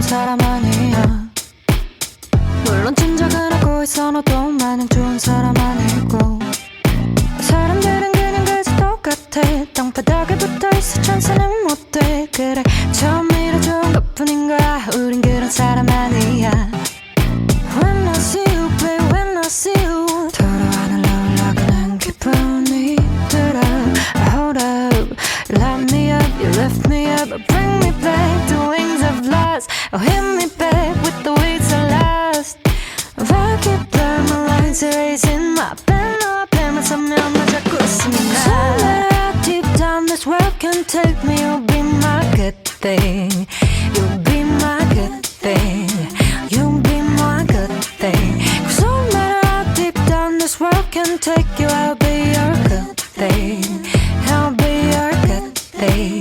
사람 아니야. 물론 짐작은 하고 있어 너도 마냥 좋은 사람 아니고. 사람들은 그냥 그저 똑같아. 땅바닥에 붙어있어 천사는 못돼. 그래 처음이라 좋은 것뿐인 거야. 우린 그런 사람 아니야. When I see you babe when I see you 돌아와는 올라가는 기분이 들어. Hold up light me up you lift me up bring me back to wings of lust. Oh hit me back with the weights of lust. I keep blurring my lines erasing my pen up pen 서면 나 자꾸 웃으면 So let out deep down this world can take me. You'll be my good thing. You'll be my good thing. You'll be my good thing. Cause no matter how deep down this world can take you, I'll be your good thing. I'll be your good thing.